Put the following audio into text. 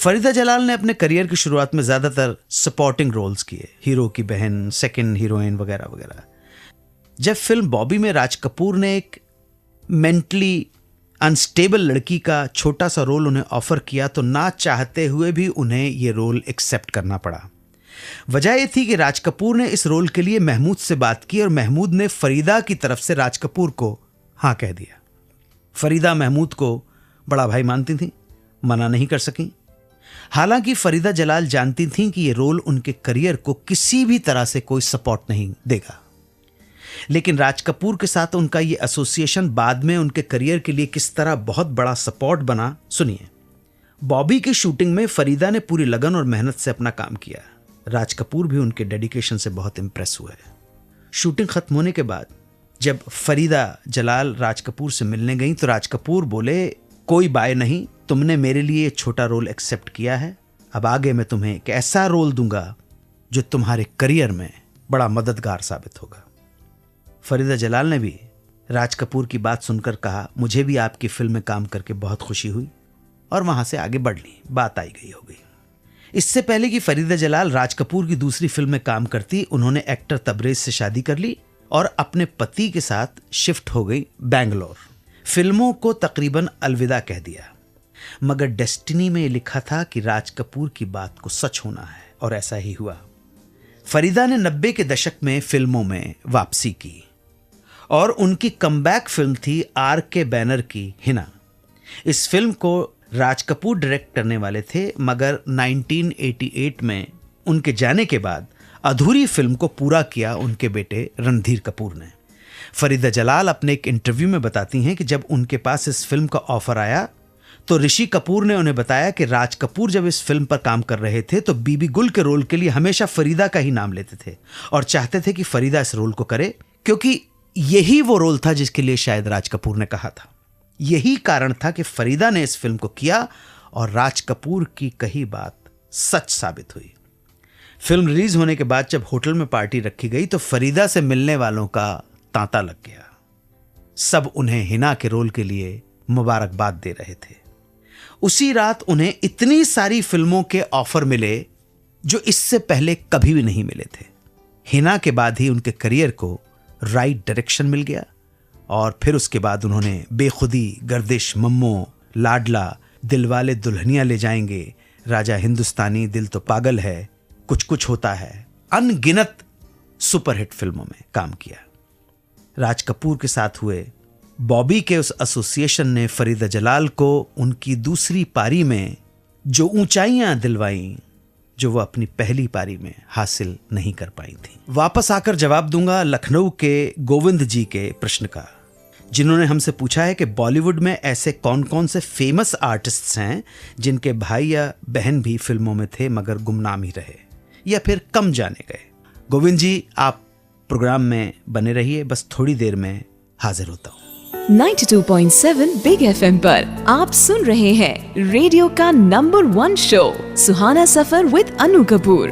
फरीदा जलाल ने अपने करियर की शुरुआत में ज़्यादातर सपोर्टिंग रोल्स किए, हीरो की बहन, सेकंड हीरोइन वगैरह वगैरह। जब फिल्म बॉबी में राज कपूर ने एक मेंटली अनस्टेबल लड़की का छोटा सा रोल उन्हें ऑफर किया तो ना चाहते हुए भी उन्हें यह रोल एक्सेप्ट करना पड़ा। वजह यह थी कि राज कपूर ने इस रोल के लिए महमूद से बात की और महमूद ने फरीदा की तरफ से राज कपूर को हाँ कह दिया। फरीदा महमूद को बड़ा भाई मानती थी, मना नहीं कर सकी। हालांकि फरीदा जलाल जानती थीं कि यह रोल उनके करियर को किसी भी तरह से कोई सपोर्ट नहीं देगा, लेकिन राज कपूर के साथ उनका यह एसोसिएशन बाद में उनके करियर के लिए किस तरह बहुत बड़ा सपोर्ट बना, सुनिए। बॉबी की शूटिंग में फरीदा ने पूरी लगन और मेहनत से अपना काम किया। राज कपूर भी उनके डेडिकेशन से बहुत इंप्रेस हुए। शूटिंग खत्म होने के बाद जब फरीदा जलाल राज कपूर से मिलने गई तो राज कपूर बोले, कोई बाय नहीं, तुमने मेरे लिए छोटा रोल एक्सेप्ट किया है, अब आगे मैं तुम्हें एक ऐसा रोल दूंगा जो तुम्हारे करियर में बड़ा मददगार साबित होगा। फरीदा जलाल ने भी राज कपूर की बात सुनकर कहा, मुझे भी आपकी फिल्म में काम करके बहुत खुशी हुई, और वहां से आगे बढ़ ली, बात आई गई हो गई। इससे पहले कि फरीदा जलाल राज कपूर की दूसरी फिल्म में काम करती, उन्होंने एक्टर तबरेज से शादी कर ली और अपने पति के साथ शिफ्ट हो गई बैंगलोर। फिल्मों को तकरीबन अलविदा कह दिया, मगर डेस्टिनी में लिखा था कि राज कपूर की बात को सच होना है, और ऐसा ही हुआ। फरीदा ने 90 के दशक में फिल्मों में वापसी की और उनकी कमबैक फिल्म थी आर.के. बैनर की हिना। इस फिल्म को राज कपूर डायरेक्ट करने वाले थे, मगर 1988 में उनके जाने के बाद अधूरी फिल्म को पूरा किया उनके बेटे रणधीर कपूर ने। फरीदा जलाल अपने एक इंटरव्यू में बताती हैं कि जब उनके पास इस फिल्म का ऑफर आया तो ऋषि कपूर ने उन्हें बताया कि राज कपूर जब इस फिल्म पर काम कर रहे थे तो बीबी गुल के रोल के लिए हमेशा फरीदा का ही नाम लेते थे और चाहते थे कि फरीदा इस रोल को करे, क्योंकि यही वो रोल था जिसके लिए शायद राज कपूर ने कहा था। यही कारण था कि फरीदा ने इस फिल्म को किया और राज कपूर की कही बात सच साबित हुई। फिल्म रिलीज होने के बाद जब होटल में पार्टी रखी गई तो फरीदा से मिलने वालों का तांता लग गया। सब उन्हें हिना के रोल के लिए मुबारकबाद दे रहे थे। उसी रात उन्हें इतनी सारी फिल्मों के ऑफर मिले जो इससे पहले कभी भी नहीं मिले थे। हिना के बाद ही उनके करियर को राइट डायरेक्शन मिल गया और फिर उसके बाद उन्होंने बेखुदी, गर्दिश, मम्मो, लाडला, दिलवाले दुल्हनिया ले जाएंगे, राजा हिंदुस्तानी, दिल तो पागल है, कुछ कुछ होता है, अनगिनत सुपरहिट फिल्मों में काम किया। राज कपूर के साथ हुए बॉबी के उस एसोसिएशन ने फरीदा जलाल को उनकी दूसरी पारी में जो ऊंचाइयां दिलवाईं जो वो अपनी पहली पारी में हासिल नहीं कर पाई थी। वापस आकर जवाब दूंगा लखनऊ के गोविंद जी के प्रश्न का, जिन्होंने हमसे पूछा है कि बॉलीवुड में ऐसे कौन कौन से फेमस आर्टिस्ट्स हैं जिनके भाई या बहन भी फिल्मों में थे मगर गुमनाम ही रहे या फिर कम जाने गए। गोविंद जी, आप प्रोग्राम में बने रहिए, बस थोड़ी देर में हाजिर होता हूँ। 92.7 बिग एफएम पर आप सुन रहे हैं रेडियो का number 1 show Suhana suffer with Anu Kapoor.